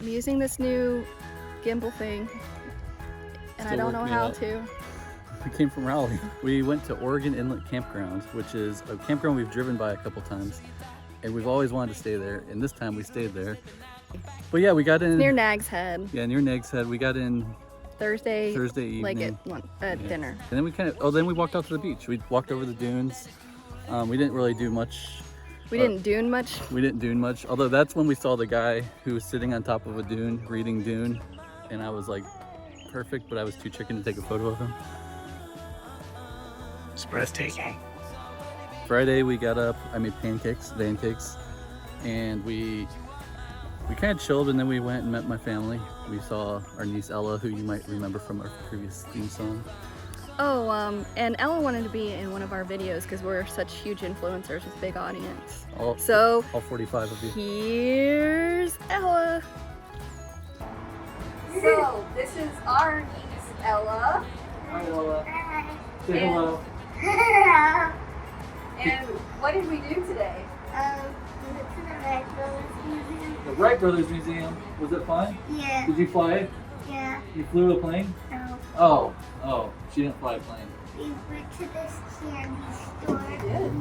I'm using this new gimbal thing, and I don't know how to. We came from Raleigh. We went to Oregon Inlet Campground, which is a campground we've driven by a couple times, and we've always wanted to stay there, and this time we stayed there. But yeah, we got in... It's near Nag's Head. Yeah, near Nag's Head. We got in Thursday evening. Like at dinner. And then then we walked out to the beach. We walked over the dunes. We didn't really do much. We didn't dune much. We didn't dune much, although that's when we saw the guy who was sitting on top of a dune, reading Dune, and I was like, perfect, but I was too chicken to take a photo of him. It's breathtaking. Friday we got up, I made pancakes, and we kind of chilled, and then we went and met my family. We saw our niece Ella, who you might remember from our previous theme song. Oh, and Ella wanted to be in one of our videos because we're such huge influencers with big audience. All 45 of you. Here's Ella. So, this is our niece Ella. Hi Ella. Say hello. Hello. And what did we do today? We went to the Wright Brothers Museum. The Wright Brothers Museum. Was it fun? Yeah. Did you fly it? Yeah. You flew a plane? No. Oh, she didn't fly a plane. We went to this candy store. Did.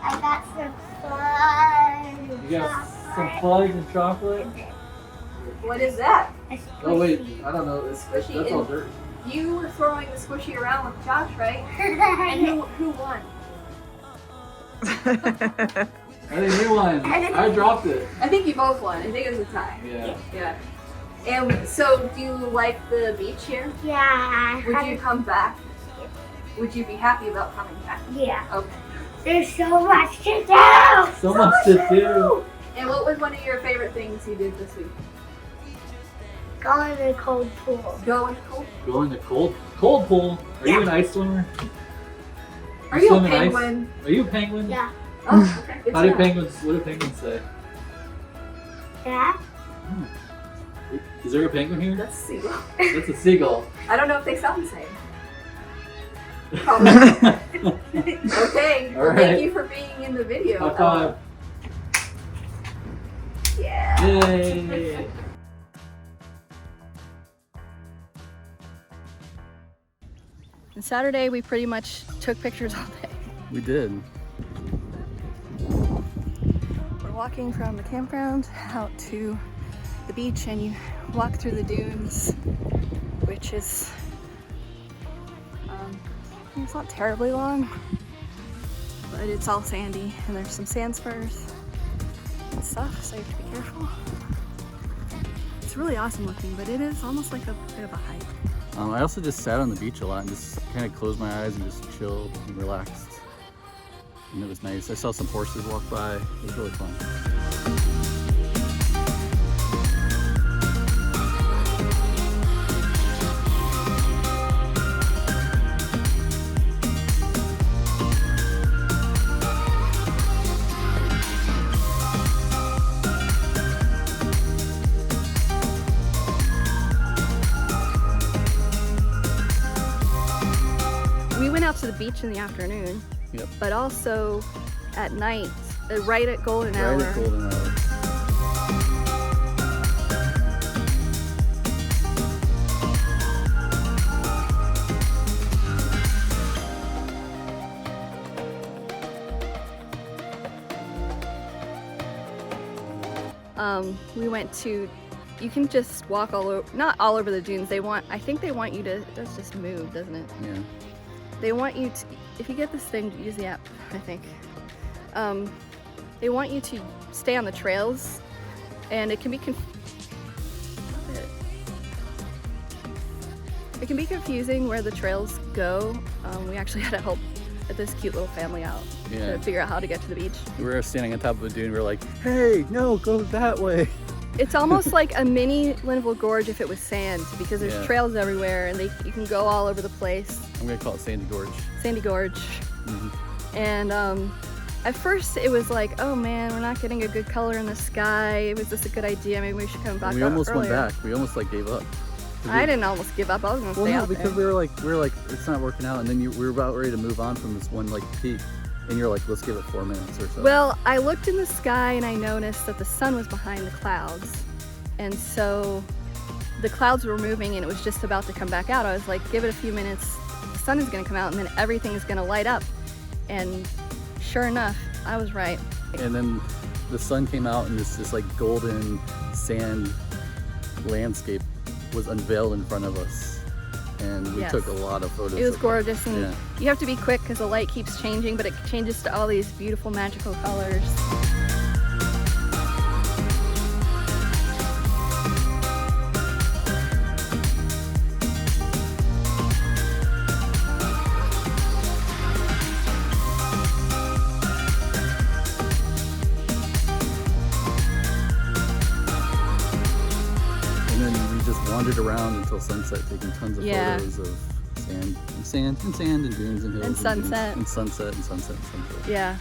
I got some fudge. You got some fudge and chocolate? What is that? Oh wait, I don't know. That's all dirt. You were throwing the squishy around with Josh, right? And who won? I think you won. I dropped it. I think you both won. I think it was a tie. Yeah. And so, do you like the beach here? Yeah. Would you come back? Would you be happy about coming back? Yeah. Okay. There's so much to do. So much to do. And what was one of your favorite things you did this week? Go in the cold pool. Go in the cold. Go in the cold pool. Are you an ice swimmer? Are you a swim in ice? penguin? Are you a penguin? Yeah. Oh, okay. Good How to do know. penguins? What do penguins say? Yeah. Is there a penguin here? That's a seagull. That's a seagull. I don't know if they sound the same. Probably. Okay. All Well, right. thank you for being in the video. High five. Yeah. Yay. And Saturday, we pretty much took pictures all day. We did. We're walking from the campground out to the beach, and you walk through the dunes, which is, it's not terribly long, but it's all sandy, and there's some sand spurs and stuff, so you have to be careful. It's really awesome looking, but it is almost like a bit of a hike. I also just sat on the beach a lot and just kind of closed my eyes and just chilled and relaxed. And it was nice. I saw some horses walk by. It was really fun. We went out to the beach in the afternoon, Yep. but also at night, right at golden hour. Right at golden hour. We went to, you can just walk all over, not all over the dunes. I think they want you to, it does just move, doesn't it? Yeah. They want you to, if you get this thing, use the app, I think. They want you to stay on the trails, and it can be it can be confusing where the trails go. We actually had to help this cute little family out to figure out how to get to the beach. We were standing on top of a dune. We were like, hey, no, go that way. It's almost like a mini Linville Gorge if it was sand, because there's trails everywhere, and you can go all over the place. I'm gonna call it Sandy Gorge. Sandy Gorge. Mm-hmm. And at first it was like, oh man, we're not getting a good color in the sky. Was this a good idea? Maybe we should come back. We almost earlier. went back. We almost like gave up. I didn't almost give up. I was gonna stay out because there. we were like, it's not working out, and then we were about ready to move on from this one like peak, and you're like, let's give it 4 minutes or so. Well, I looked in the sky and I noticed that the sun was behind the clouds, And so the clouds were moving and it was just about to come back out. I was like, give it a few minutes, the sun is gonna come out and then everything is gonna light up. And sure enough, I was right. And then the sun came out and this like golden sand landscape was unveiled in front of us. And we took a lot of photos. It was gorgeous, and yeah. You have to be quick because the light keeps changing, but it changes to all these beautiful magical colors. Wandered around until sunset, taking tons of photos of sand and dunes and hills and sunset and sunset. Yeah,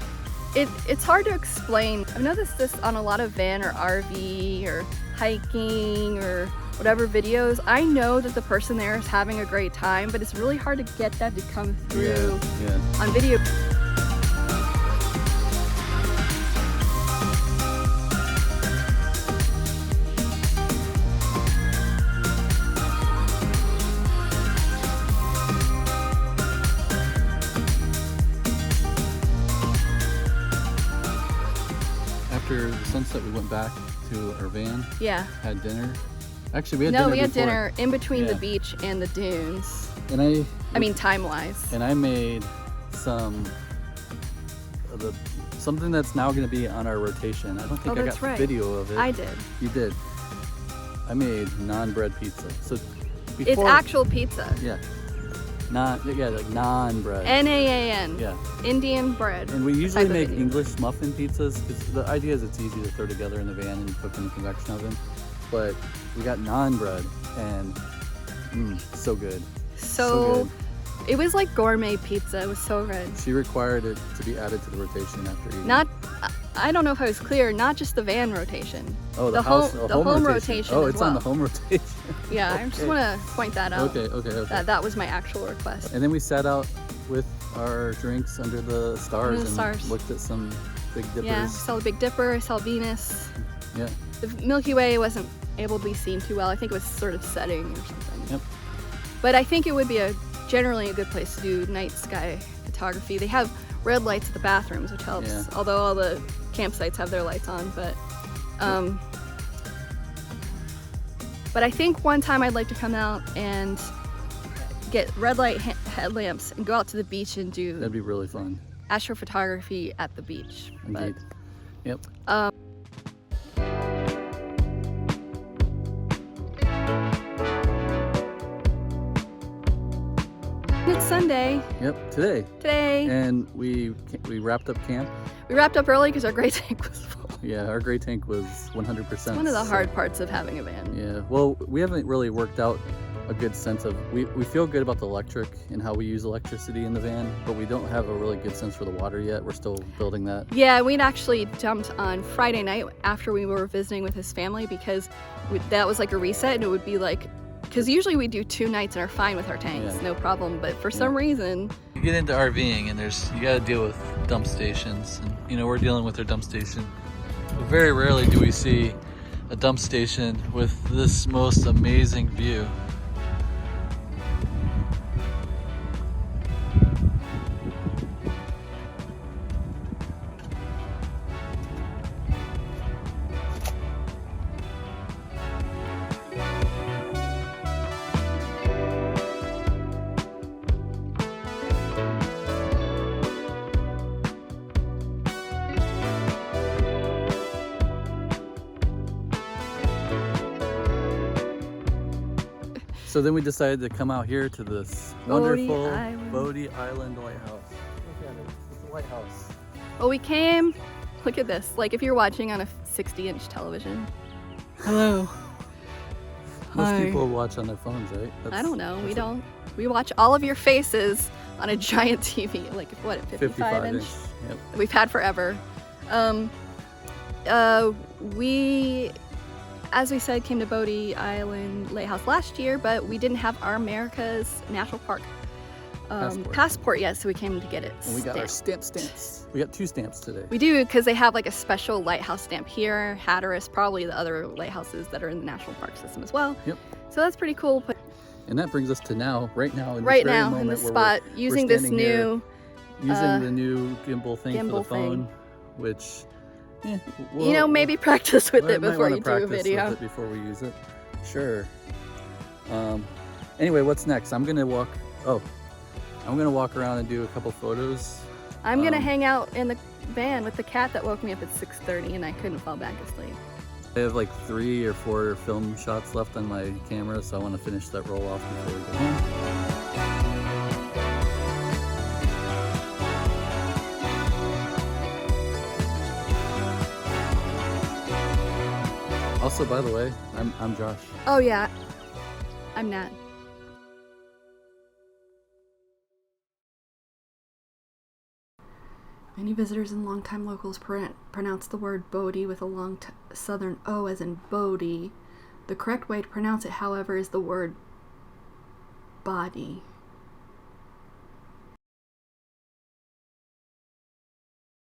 it's hard to explain. I've noticed this on a lot of van or RV or hiking or whatever videos. I know that the person there is having a great time, but it's really hard to get that to come through on video. After the sunset, we went back to our van. Yeah. Had dinner. Actually, we had dinner. No, we had before. Dinner in between the beach and the dunes. And I mean, time-wise. And I made something that's now going to be on our rotation. I don't think I got video of it. I did. You did. I made non-bread pizza. So before, it's actual pizza. Yeah. Like non-bread. N-A-A-N. Yeah. Indian bread. And we usually make English muffin pizzas because the idea is it's easy to throw together in the van and cook in the convection oven. But we got non-bread and so good. So good. It was like gourmet pizza. It was so good. She required it to be added to the rotation after eating. I don't know if I was clear, not just the van rotation. Oh, the home rotation. Oh, it's on the home rotation. Yeah, I just want to point that out. Okay. That was my actual request. And then we sat out with our drinks under the stars and looked at some Big Dippers. Yeah, I saw the Big Dipper, I saw Venus. Yeah. The Milky Way wasn't able to be seen too well. I think it was sort of setting or something. Yep. But I think it would be generally a good place to do night sky photography. They have red lights at the bathrooms, which helps. Yeah. Although all the campsites have their lights on, but I think one time I'd like to come out and get red light headlamps and go out to the beach and do. That'd be really fun. Astrophotography at the beach. Indeed. Yep. It's Sunday. Yep, today. And we wrapped up camp. We wrapped up early because our gray tank was full. Yeah, our gray tank was 100%. It's one of the hard parts of having a van. Yeah, well, we haven't really worked out a good sense of, we feel good about the electric and how we use electricity in the van, but we don't have a really good sense for the water yet. We're still building that. Yeah, we'd actually jumped on Friday night after we were visiting with his family because that was like a reset, and it would be like, because usually we do 2 nights and are fine with our tanks, no problem, but for some reason. You get into RVing and you gotta deal with dump stations, and we're dealing with our dump station. Very rarely do we see a dump station with this most amazing view. So then we decided to come out here to this wonderful Bodie Island Lighthouse. Look at it, it's a lighthouse. Well, we came, look at this, like if you're watching on a 60-inch television. Hello. Most people watch on their phones, right? I don't know, we don't. We watch all of your faces on a giant TV, like what, 55 inch? Yep. We've had forever. We, as we said, came to Bodie Island Lighthouse last year, but we didn't have our America's National Park passport yet, so we came to get it And we got our stamped. stamps. We got 2 stamps today. We do, because they have like a special lighthouse stamp here, Hatteras, probably the other lighthouses that are in the national park system as well. Yep. So that's pretty cool. But And that brings us to now, right now, in right this very now, moment in this where spot, we're using this standing here, new, using the new gimbal thing for the gimbal phone, thing. which, yeah, you know, maybe practice with it might before wanna you do a practice with video. it before we use it. Sure. Anyway, what's next? I'm gonna walk around and do a couple photos. I'm gonna hang out in the van with the cat that woke me up at 6:30 and I couldn't fall back asleep. I have like 3 or 4 film shots left on my camera, so I want to finish that roll off before we go home. Also, by the way, I'm Josh. Oh yeah, I'm Nat. Many visitors and longtime locals pronounce the word Bodie with a long southern O as in Bodie. The correct way to pronounce it, however, is the word body.